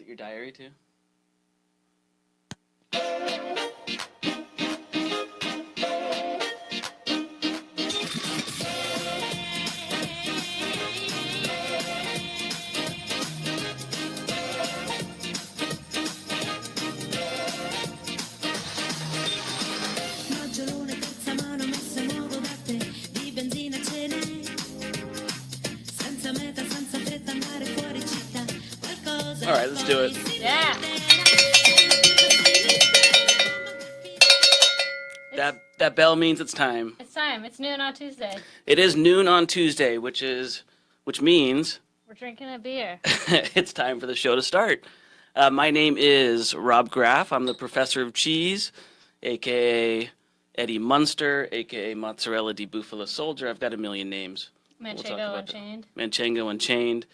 it your diary too? All right, let's do it. Yeah. That bell means it's time. It's time. It's noon on Tuesday. It is noon on Tuesday, which means we're drinking a beer. It's time for the show to start. My name is Rob Graff. I'm the professor of cheese, aka Eddie Munster, aka Mozzarella di Bufala Soldier. I've got a million names. Manchego Unchained. Manchego Unchained.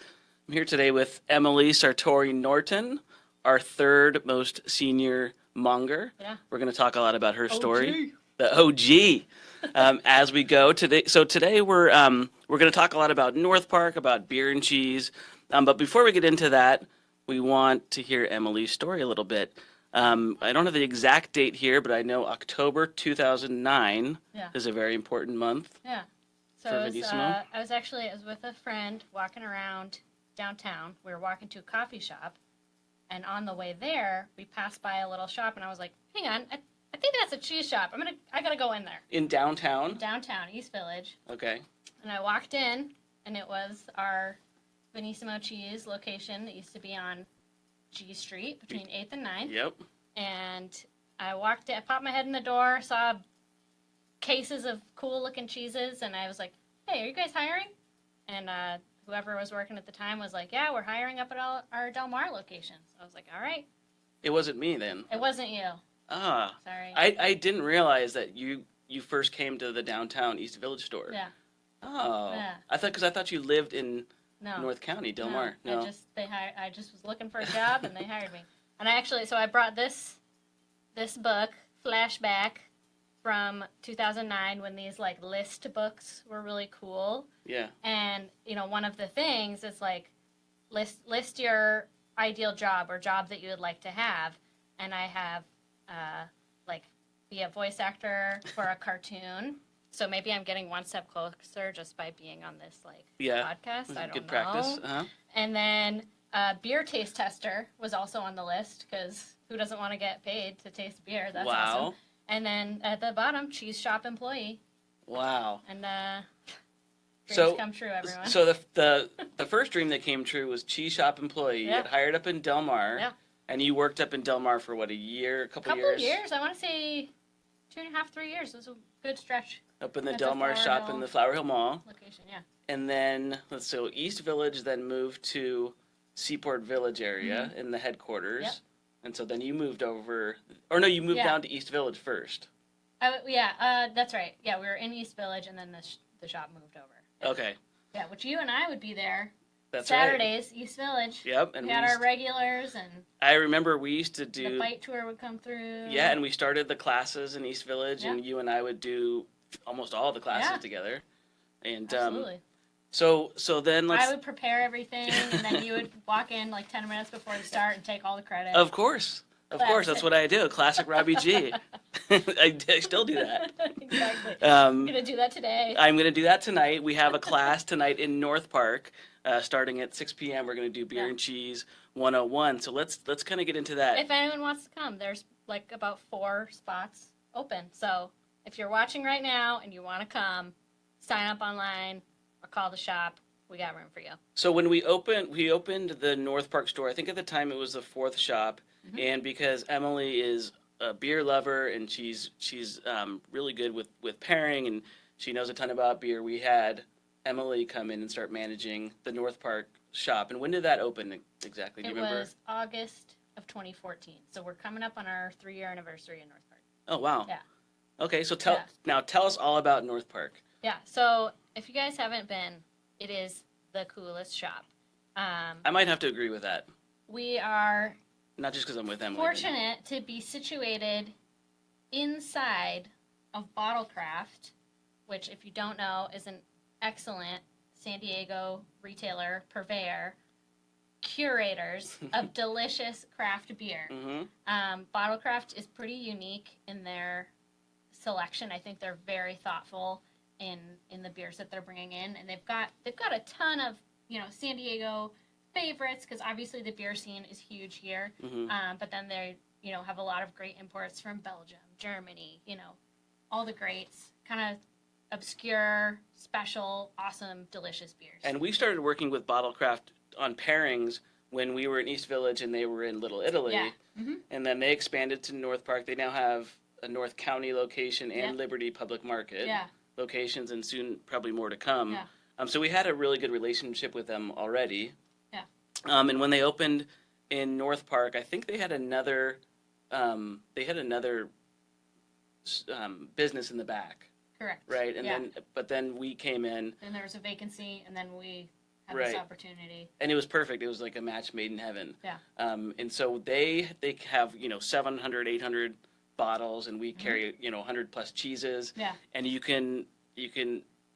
I'm here today with Emily Sartori Norton, our third most senior monger. Yeah. We're going to talk a lot about her story. OG. The OG. As we go today. So today we're going to talk a lot about North Park, about beer and cheese. But before we get into that, we want to hear Emily's story a little bit. I don't have the exact date here, but I know October 2009 is a very important month. Yeah. So I was with a friend walking around downtown. We were walking to a coffee shop, and on the way there, we passed by a little shop, and I was like, "Hang on, I think that's a cheese shop. I gotta go in there." In downtown? Downtown, East Village. Okay. And I walked in, and it was our Benissimo Cheese location that used to be on G Street between 8th and 9th. Yep. And I walked in, I popped my head in the door, saw cases of cool-looking cheeses, and I was like, "Hey, are you guys hiring?" And whoever was working at the time was like, "Yeah, we're hiring up at our Del Mar location." So I was like, "All right." It wasn't me then. It wasn't you. Ah. Sorry. I didn't realize that you first came to the downtown East Village store. Yeah. Oh. Yeah. I thought you lived in No. North County, Del Mar. No. I just was looking for a job and they hired me. And I brought this book, Flashback, from 2009 when these like list books were really cool. Yeah. And one of the things is like list your ideal job or job that you would like to have. And I have be a voice actor for a cartoon. So maybe I'm getting one step closer just by being on this podcast. I don't know. Good practice. Uh-huh. And then beer taste tester was also on the list because who doesn't want to get paid to taste beer? That's awesome. And then at the bottom, cheese shop employee. Wow. And dreams come true, everyone. So the first dream that came true was cheese shop employee. Yeah. You got hired up in Del Mar. Yeah. And you worked up in Del Mar for what, a couple years? I want to say 2.5, 3 years. It was a good stretch. Up in the Del Mar shop in the Flower Hill Mall. Location, yeah. And then, East Village then moved to Seaport Village area in the headquarters. Yep. And so then you moved over, you moved down to East Village first. That's right. Yeah, we were in East Village and then the shop moved over. Okay. Yeah, which you and I would be there. That's Saturdays, right. East Village. Yep. And we had our regulars and... I remember we used to do... The bike tour would come through. Yeah, and we started the classes in East Village and you and I would do almost all the classes together. And absolutely. So then I would prepare everything and then you would walk in like 10 minutes before the start and take all the credit. Of course. That's what I do. Classic Robbie G. I still do that. Exactly. I'm going to do that today. I'm going to do that tonight. We have a class tonight in North Park. Starting at 6 p.m. We're going to do Beer and Cheese 101. So let's kind of get into that. If anyone wants to come, there's like about 4 spots open. So if you're watching right now and you want to come, sign up online or call the shop. We got room for you. So when we opened the North Park store, I think at the time it was the 4th shop. Mm-hmm. And because Emily is a beer lover and she's really good with pairing and she knows a ton about beer, we had Emily come in and start managing the North Park shop. And when did that open exactly? Do you remember? It was August of 2014. So we're coming up on our 3-year anniversary in North Park. Oh, wow. Yeah. Okay, so tell us all about North Park. Yeah, so if you guys haven't been, it is the coolest shop. I might have to agree with that. We are... Not just because I'm with Emily. Fortunate to be situated inside of Bottlecraft, which, if you don't know, is an excellent San Diego retailer, purveyor curators of delicious craft beer. Mm-hmm. Bottlecraft is pretty unique in their selection. I think they're very thoughtful in the beers that they're bringing in, and they've got a ton of San Diego favorites, because obviously the beer scene is huge here. But then they have a lot of great imports from Belgium, Germany, all the greats, kind of obscure, special, awesome, delicious beers. And we started working with Bottlecraft on pairings when we were in East Village and they were in Little Italy. Yeah. Mm-hmm. And then they expanded to North Park. They now have a North County location and Liberty Public Market locations, and soon probably more to come. Yeah. So we had a really good relationship with them already. Yeah. And when they opened in North Park, I think they had another business in the back. Correct. Right. And then we came in. Then there was a vacancy, and then we had this opportunity. And it was perfect. It was like a match made in heaven. Yeah. And so they have 700, 800 bottles, and we carry 100 plus cheeses. Yeah. And you can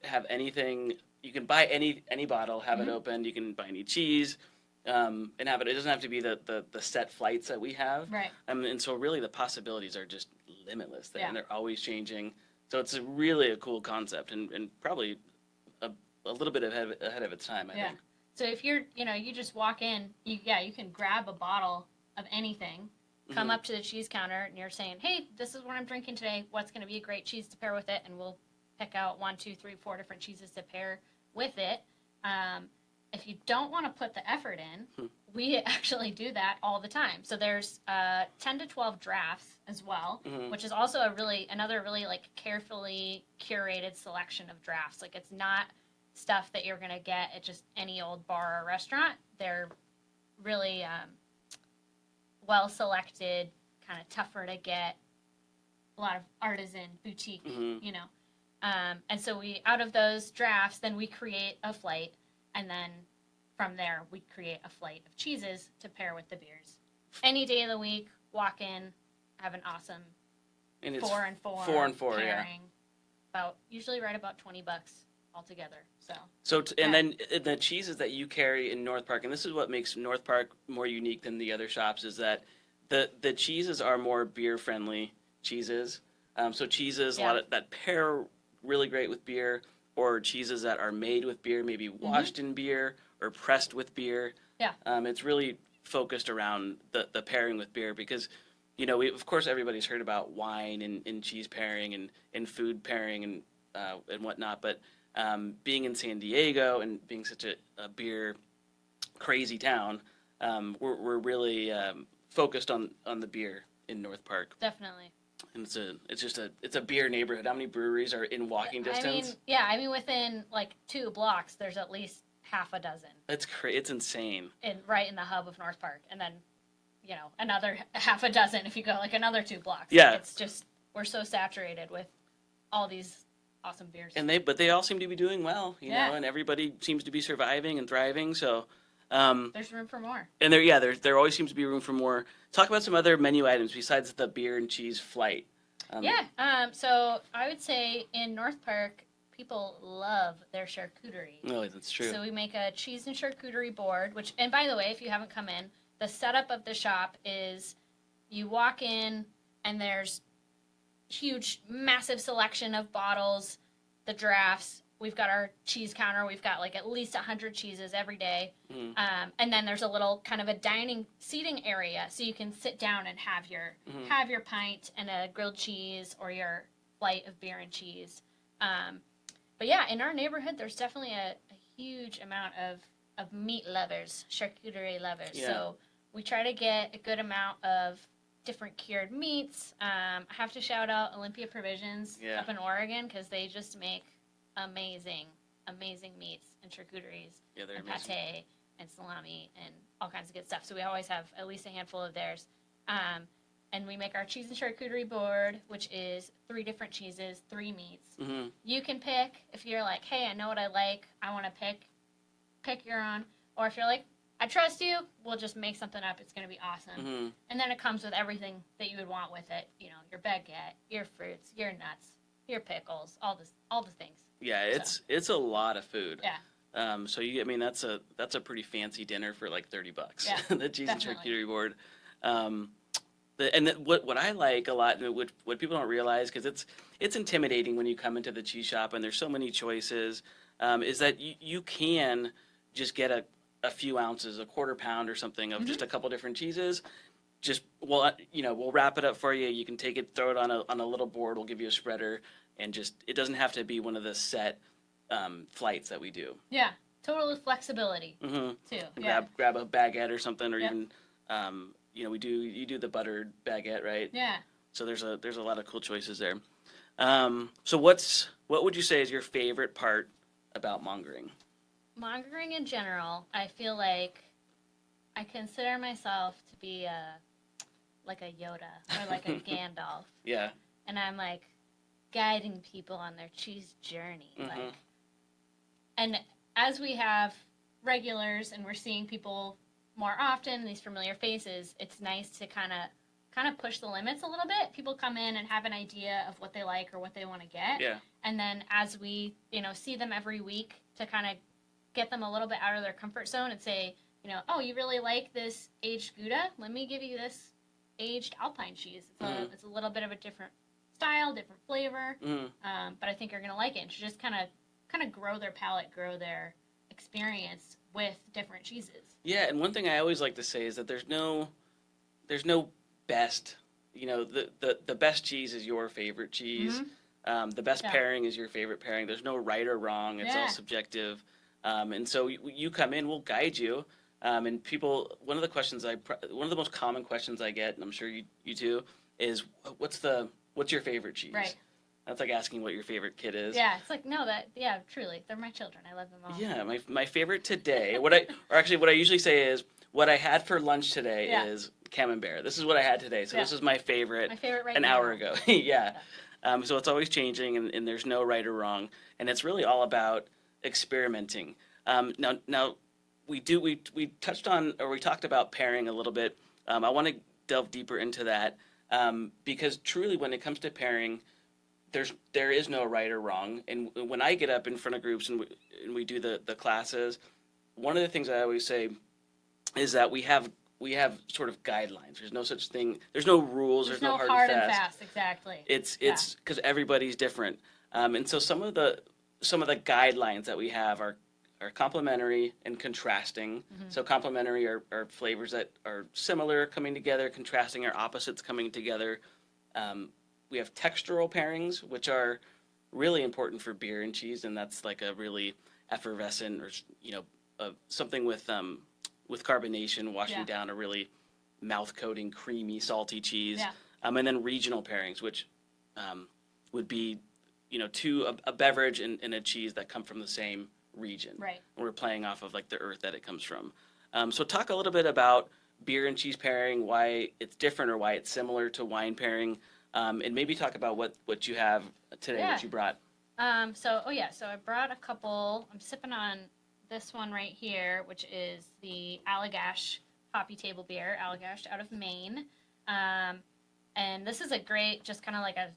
have anything. You can buy any bottle, have it opened. You can buy any cheese, and have it. It doesn't have to be the set flights that we have. Right. And so really the possibilities are just limitless there, and they're always changing. So it's really a cool concept, and probably a little bit ahead of its time, I think. So if you're, you just walk in, you can grab a bottle of anything, come up to the cheese counter, and you're saying, hey, this is what I'm drinking today. What's going to be a great cheese to pair with it? And we'll pick out 1, 2, 3, 4 different cheeses to pair with it. If you don't want to put the effort in, we actually do that all the time. So there's 10 to 12 drafts as well, which is also another really like carefully curated selection of drafts. Like, it's not stuff that you're going to get at just any old bar or restaurant. They're really well selected, kind of tougher to get, a lot of artisan boutique, and so we, out of those drafts, then we create a flight, and then from there we create a flight of cheeses to pair with the beers. Any day of the week, walk in, have an awesome And it's 4 and 4 pairing. Usually right about $20 altogether. And then the cheeses that you carry in North Park, and this is what makes North Park more unique than the other shops, is that the cheeses are more beer friendly cheeses. So cheeses a lot of, that pair really great with beer, or cheeses that are made with beer, maybe washed in beer or pressed with beer. Yeah. It's really focused around the pairing with beer, because of course everybody's heard about wine and cheese pairing and food pairing and whatnot, but being in San Diego and being such a beer crazy town, we're really focused on the beer in North Park. Definitely. And it's a beer neighborhood. How many breweries are in walking distance? I mean within like 2 blocks there's at least half a dozen. It's insane. Right in the hub of North Park, and then another half a dozen if you go like another 2 blocks. Yeah. It's just, we're so saturated with all these awesome beers. But they all seem to be doing well, you know, and everybody seems to be surviving and thriving. So there's room for more. And there always seems to be room for more. Talk about some other menu items besides the beer and cheese flight. So I would say in North Park, people love their charcuterie. Oh, that's true. So we make a cheese and charcuterie board, and by the way, if you haven't come in, the setup of the shop is you walk in and there's huge, massive selection of bottles, the drafts. We've got our cheese counter. We've got like at least 100 cheeses every day. And then there's a little kind of a dining seating area, so you can sit down and have your pint and a grilled cheese or your flight of beer and cheese. But yeah, in our neighborhood, there's definitely a huge amount of meat lovers, charcuterie lovers. Yeah. So we try to get a good amount of different cured meats. I have to shout out Olympia Provisions up in Oregon, because they just make amazing meats and charcuteries and pate and salami and all kinds of good stuff. So we always have at least a handful of theirs. And we make our cheese and charcuterie board, which is 3 different cheeses, 3 meats. You can pick, if you're like, hey, I know what I like, I want to pick your own. Or if you're like, I trust you, we'll just make something up. It's going to be awesome. And then it comes with everything that you would want with it. Your baguette, your fruits, your nuts, your pickles, all the things. Yeah, it's a lot of food. Yeah. So I mean, that's a pretty fancy dinner for like $30. Yeah, The cheese and definitely. charcuterie board. Um, what I like a lot, and what people don't realize, because it's intimidating when you come into the cheese shop and there's so many choices, is that you can just get a few ounces, a quarter pound or something of just a couple different cheeses. Just we'll wrap it up for you. You can take it, throw it on a little board. We'll give you a spreader, and just it doesn't have to be one of the set flights that we do. Yeah, total flexibility Mm-hmm. too. Yeah. Grab a baguette or something, or Yep. even you do the buttered baguette, right? Yeah. So there's a lot of cool choices there. So what would you say is your favorite part about mongering? Mongering in general, I feel like I consider myself to be like a Yoda or like a Gandalf, Yeah. and I'm like guiding people on their cheese journey. Mhm. Like, and as we have regulars and we're seeing people more often, these familiar faces, it's nice to kind of push the limits a little bit. People come in and have an idea of what they like or what they want to get. Yeah. And then as we, see them every week to kind of get them a little bit out of their comfort zone and say, oh, you really like this aged Gouda? Let me give you this aged Alpine cheese. It's a little bit of a different style, different flavor, but I think you're going to like it. And to just kind of grow their palate, grow their experience with different cheeses. Yeah, and one thing I always like to say is that there's no best. The best cheese is your favorite cheese. The best pairing is your favorite pairing. There's no right or wrong. It's all subjective. And so you come in, we'll guide you. And people, one of the most common questions I get, and I'm sure you too, is what's your favorite cheese? Right. That's like asking what your favorite kid is. Yeah, it's like, no, truly, they're my children. I love them all. Yeah, my favorite today. What I usually say is what I had for lunch today is camembert. This is what I had today, so this is my favorite. My favorite right an now. hour ago. Yeah. So it's always changing, and there's no right or wrong, and it's really all about experimenting. Now we touched on, or we talked about pairing a little bit. I want to delve deeper into that because truly, when it comes to pairing, there is no right or wrong. And when I get up in front of groups and we do the classes, one of the things I always say is that we have sort of guidelines. There's no such thing. There's no rules. There's no hard and fast. Exactly. It's because everybody's different, and so some of the guidelines that we have are complementary and contrasting. So complementary are flavors that are similar coming together. Contrasting are opposites coming together. We have textural pairings, which are really important for beer and cheese, and that's like a really effervescent, or something with carbonation washing down a really mouth-coating, creamy, salty cheese. Yeah. And then regional pairings, which would be, a beverage and a cheese that come from the same region. Right. And we're playing off of like the earth that it comes from. So talk a little bit about beer and cheese pairing, why it's different or why it's similar to wine pairing. And maybe talk about what you have today, what you brought. So I brought a couple. I'm sipping on this one right here, which is the Allagash Poppy Table Beer, Allagash out of Maine. And this is a great, just kind of like a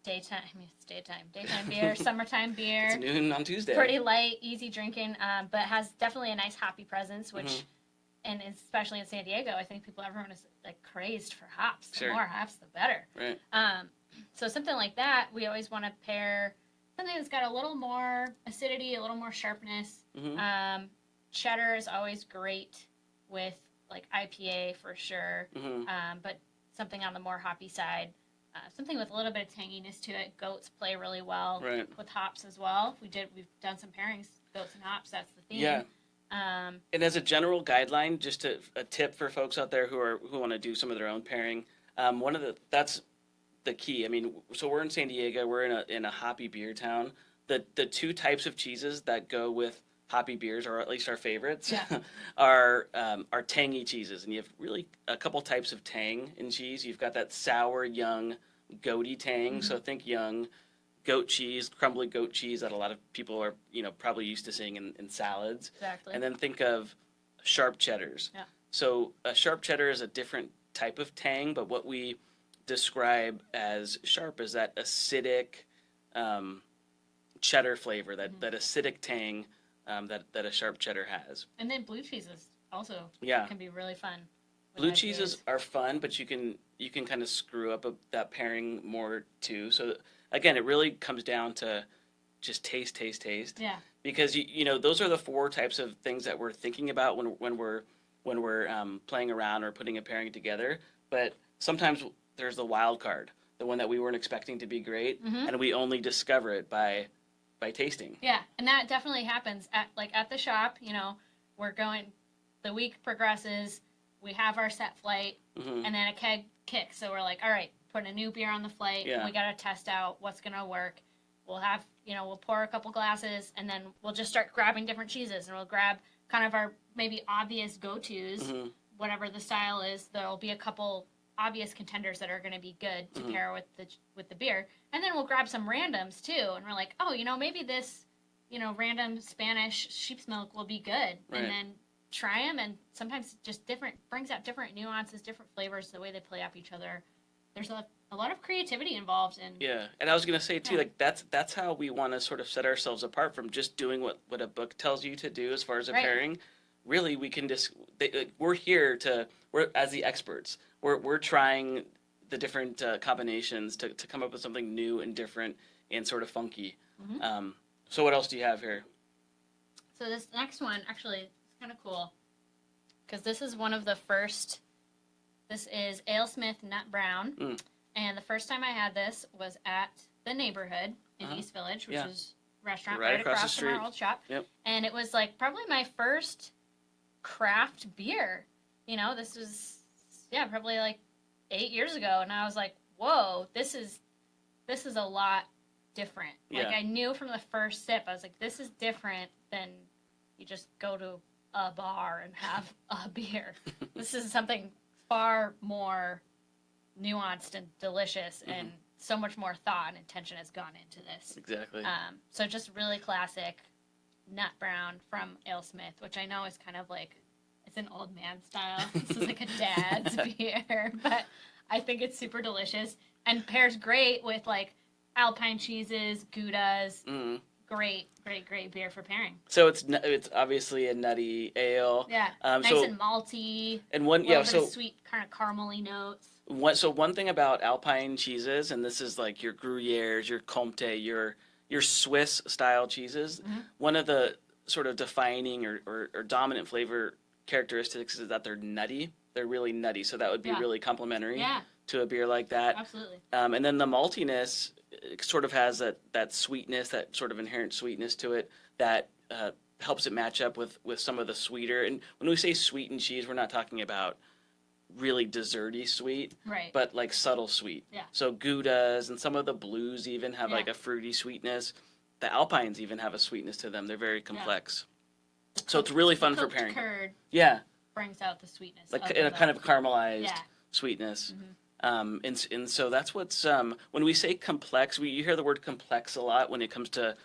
daytime beer, summertime beer. It's noon on Tuesday. Pretty light, easy drinking, but has definitely a nice hoppy presence, which, and especially in San Diego, I think everyone is like crazed for hops. The more hops, the better. Right. So something like that, we always want to pair something that's got a little more acidity, a little more sharpness. Cheddar is always great with like IPA for sure, but something on the more hoppy side. Something with a little bit of tanginess to it. Goats play really well with hops as well. We've done some pairings, goats and hops. That's the theme. Yeah. And as a general guideline, just a tip for folks out there who want to do some of their own pairing. That's the key. I mean, so we're in San Diego. We're in a hoppy beer town. The two types of cheeses that go with hoppy beers, or at least our favorites, are tangy cheeses. And you have really a couple types of tang in cheese. You've got that sour, young, goaty tang. So think young goat cheese, crumbly goat cheese that a lot of people are, probably used to seeing in salads. Exactly. And then think of sharp cheddars. Yeah. So a sharp cheddar is a different type of tang, but what we describe as sharp is that acidic cheddar flavor, that acidic tang, that a sharp cheddar has. And then blue cheeses also Yeah. can be really fun. with Blue IPAs. cheeses are fun, but you can kind of screw up that pairing more too. So again, it really comes down to just taste, taste, taste. Yeah. Because you know those are the four types of things that we're thinking about when we're playing around or putting a pairing together. But sometimes there's the wild card, the one that we weren't expecting to be great, and we only discover it by tasting. Yeah, and that definitely happens at the shop. You know, we're going. The week progresses. We have our set flight, and then a keg kicks. So we're like, all right, putting a new beer on the flight. Yeah. We got to test out what's gonna work. We'll have, we'll pour a couple glasses, and then we'll just start grabbing different cheeses, and we'll grab kind of our maybe obvious go-tos, whatever the style is. There'll be a couple obvious contenders that are going to be good to pair with the beer, and then we'll grab some randoms too, and we're like, oh, maybe this, random Spanish sheep's milk will be good, Right. and then try them, and sometimes just brings out different nuances, different flavors, the way they play off each other. There's a lot of creativity involved in. Yeah, and I was gonna say too, like that's how we want to sort of set ourselves apart from just doing what a book tells you to do as far as a Right. pairing. Really, we can just we're here we're as the experts. We're trying the different combinations to come up with something new and different and sort of funky. So what else do you have here? So this next one actually is kind of cool because this is one of the first. This is AleSmith Nut Brown, and the first time I had this was at the Neighborhood in East Village, which is a restaurant right across from our old shop. Yep. And it was like probably my first craft beer. This was probably like 8 years ago, and I was like, whoa, this is a lot different. Yeah. Like I knew from the first sip, I was like, this is different than you just go to a bar and have a beer. This is something far more nuanced and delicious, and so much more thought and intention has gone into this. Exactly. So just really classic nut brown from AleSmith, which I know is kind of like, it's an old man style. This is like a dad's beer, but I think it's super delicious and pairs great with like Alpine cheeses, Goudas. Great beer for pairing. So it's obviously a nutty ale. Yeah, nice and malty. And one sweet kind of caramely notes. One thing about Alpine cheeses, and this is like your Gruyères, your Comte, your Swiss style cheeses. One of the sort of defining or dominant flavor characteristics is that they're nutty. They're really nutty, so that would be really complimentary to a beer like that. Absolutely. And then the maltiness sort of has that sweetness, that sort of inherent sweetness to it that helps it match up with some of the sweeter. And when we say sweetened cheese, we're not talking about really desserty sweet, right? But like subtle sweet. Yeah. So Goudas and some of the blues even have like a fruity sweetness. The Alpines even have a sweetness to them. They're very complex. So it's really fun for pairing. Curd brings out the sweetness. Like a kind of caramelized sweetness. And so that's what's when we say complex, you hear the word complex a lot when it comes to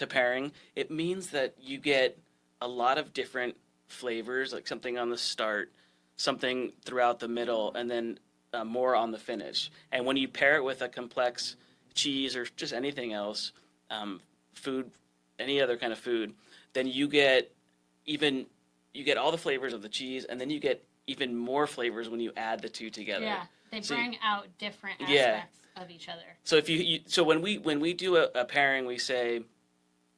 pairing. It means that you get a lot of different flavors, like something on the start, something throughout the middle, and then more on the finish. And when you pair it with a complex cheese or just anything else, food, any other kind of food, then you get all the flavors of the cheese, and then you get even more flavors when you add the two together. Yeah, they bring out different aspects of each other. So so when we do a pairing, we say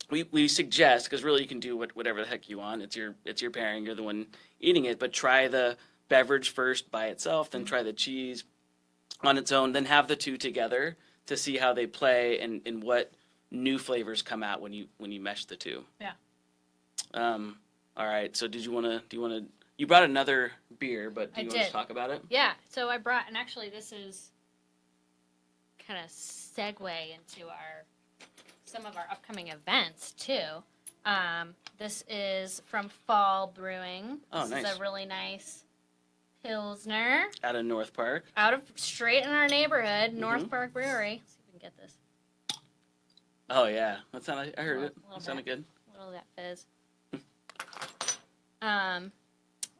we suggest, because really you can do whatever the heck you want. It's your pairing. You're the one eating it, but try the beverage first by itself, then try the cheese on its own, then have the two together to see how they play and what new flavors come out when you mesh the two. Yeah. All right. So do you want to? You brought another beer, but do you want to talk about it? Yeah. So I brought, and actually this is kind of segue into some of our upcoming events too. This is from Fall Brewing. Oh, this is a really nice Pilsner. Out of North Park. Straight in our neighborhood, North Park Brewery. Let's see if we can get this. Oh yeah, that sounded. I heard it. It sounded good. A little of that fizz.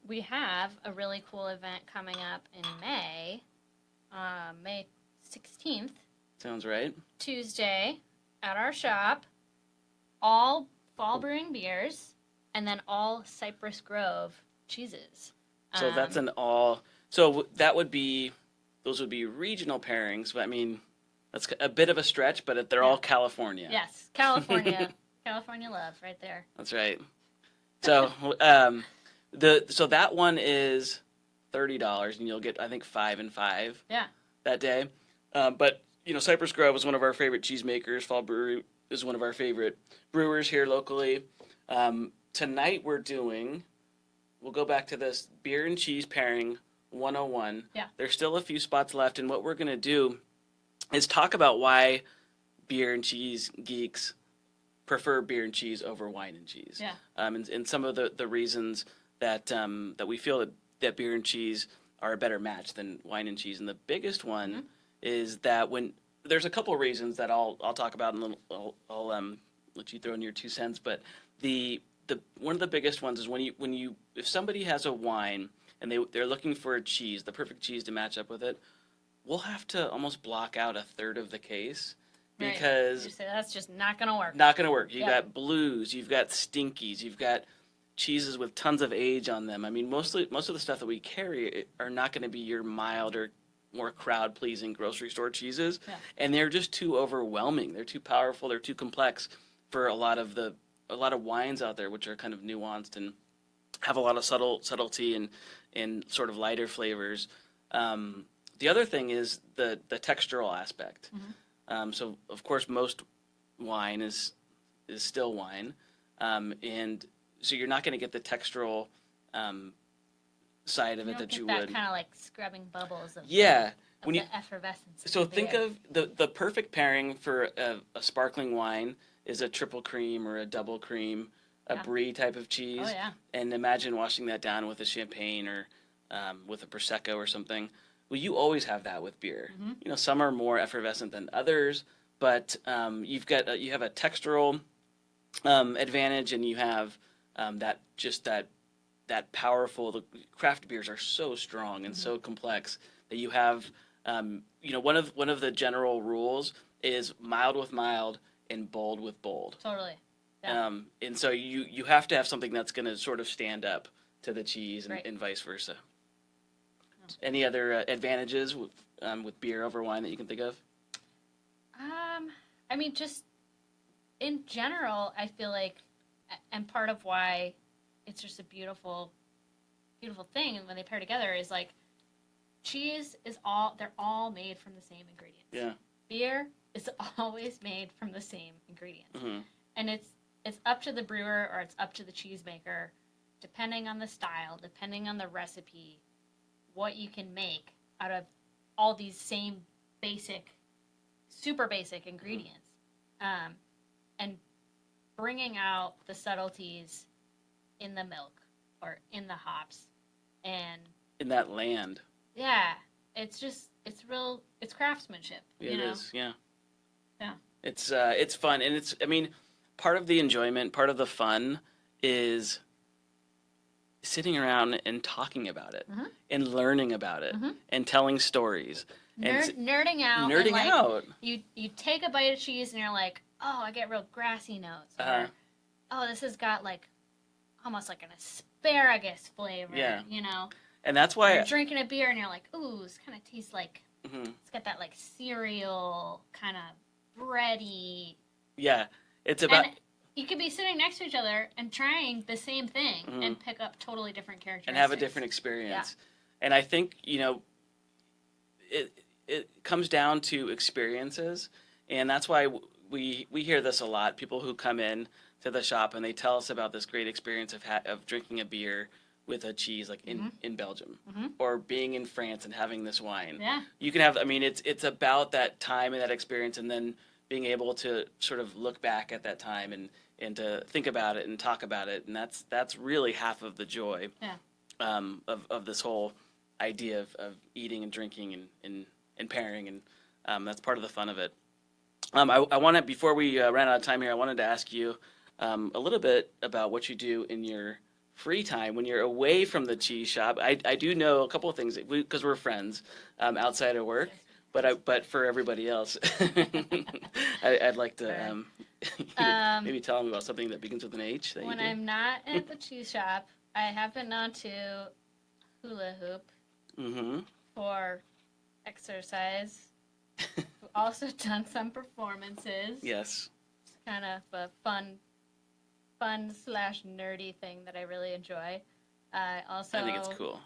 We have a really cool event coming up in May, May 16th. Sounds right. Tuesday at our shop. All Fall Brewing beers. and then all Cypress Grove cheeses. So that's an all. So that would be, those would be regional pairings. But I mean, that's a bit of a stretch, but they're all California. Yes, California, California love right there. That's right. So so that one is $30, and you'll get, I think, 5 and 5. Yeah. That day. But Cypress Grove is one of our favorite cheesemakers. Fall Brewery is one of our favorite brewers here locally. Tonight we'll go back to this beer and cheese pairing 101. Yeah. There's still a few spots left, and what we're going to do is talk about why beer and cheese geeks prefer beer and cheese over wine and cheese. Yeah. And some of the reasons that we feel that beer and cheese are a better match than wine and cheese. And the biggest one is that there's a couple of reasons that I'll talk about, and I'll let you throw in your 2 cents. But the one of the biggest ones is if somebody has a wine and they're looking for a cheese, the perfect cheese to match up with it, we'll have to almost block out a third of the case. Because you say that's just not going to work. Not going to work. You've got blues, you've got stinkies, you've got cheeses with tons of age on them. I mean, most of the stuff that we carry are not going to be your milder, more crowd-pleasing grocery store cheeses, and they're just too overwhelming. They're too powerful. They're too complex for a lot of wines out there, which are kind of nuanced and have a lot of subtlety and sort of lighter flavors. The other thing is the textural aspect. So of course most wine is still wine, and so you're not going to get the textural side of it that you would. That kind of like scrubbing bubbles of the effervescence. So think of the perfect pairing for a sparkling wine is a triple cream or a double cream, a brie type of cheese. Oh yeah. And imagine washing that down with a champagne or with a prosecco or something. Well, you always have that with beer. Some are more effervescent than others, but you have a textural advantage, and you have that powerful. The craft beers are so strong and so complex that you have. One of the general rules is mild with mild and bold with bold. Totally. Yeah. And so you have to have something that's going to sort of stand up to the cheese and vice versa. Any other advantages with beer over wine that you can think of? I mean, just in general, I feel like, and part of why it's just a beautiful, beautiful thing, and when they pair together is like, cheese they're all made from the same ingredients. Yeah. Beer is always made from the same ingredients. And it's up to the brewer or it's up to the cheesemaker, depending on the style, depending on the recipe, what you can make out of all these same super basic ingredients. And bringing out the subtleties in the milk or in the hops and in that land. Yeah, it's craftsmanship. It is, yeah. Yeah. It's fun, and part of the enjoyment, part of the fun is sitting around and talking about it and learning about it and telling stories. Nerding out. Nerding out. You take a bite of cheese and you're like, oh, I get real grassy notes. Or, oh, this has got like almost like an asparagus flavor. Yeah. And that's why why you're drinking a beer and you're like, ooh, this kind of tastes like it's got that like cereal kind of bready. Yeah, it's about. And you could be sitting next to each other and trying the same thing and pick up totally different characteristics and have a different experience. Yeah. And I think it comes down to experiences, and that's why we hear this a lot. People who come in to the shop and they tell us about this great experience of drinking a beer with a cheese, like in Belgium, or being in France and having this wine. Yeah. You can have. It's about that time and that experience, and then being able to sort of look back at that time and to think about it and talk about it, and that's really half of the joy. Yeah. Of this whole idea of eating and drinking and pairing, and that's part of the fun of it. I want to, before we ran out of time here, I wanted to ask you a little bit about what you do in your free time when you're away from the cheese shop. I do know a couple of things because we're friends outside of work, but for everybody else, I'd like to Maybe tell them about something that begins with an H. That When you do. I'm not at the cheese shop, I have been on to hula hoop Mm-hmm. for exercise. I've also done some performances. Yes. It's kind of a fun slash nerdy thing that I really enjoy. I think it's cool.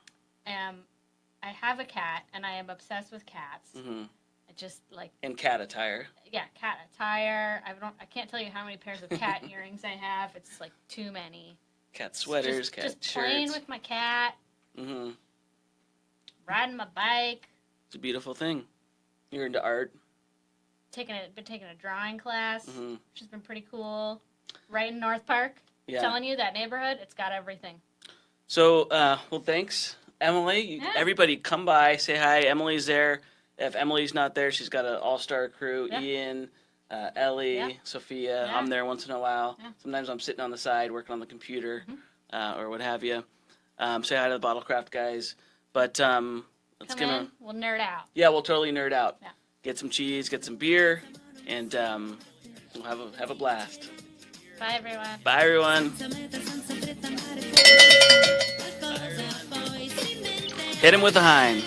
I have a cat, and I am obsessed with cats. Mm-hmm. I just like And cat attire. cat attire. I can't tell you how many pairs of cat earrings I have. It's like too many. Cat sweaters, cat just shirts. playing with my cat, Mm-hmm. riding my bike, It's a beautiful thing. You're into art. been taking a drawing class, Mm-hmm. which has been pretty cool. Right in North Park. Yeah. Telling you, that neighborhood, it's got everything. So, well, thanks, Emily. Yeah. Everybody, come by, say hi. Emily's there. If Emily's not there, she's got an all-star crew. Yeah. Ian, Ellie, Yeah. Sophia. Yeah. I'm there once in a while. Yeah. Sometimes I'm sitting on the side working on the computer, Mm-hmm. or what have you. Say hi to the Bottlecraft guys. But let's Come in, we'll nerd out. Yeah, we'll totally nerd out. Yeah. Get some cheese, get some beer, and we'll have a blast. Bye, everyone. Bye, everyone. Hit him with the Hein.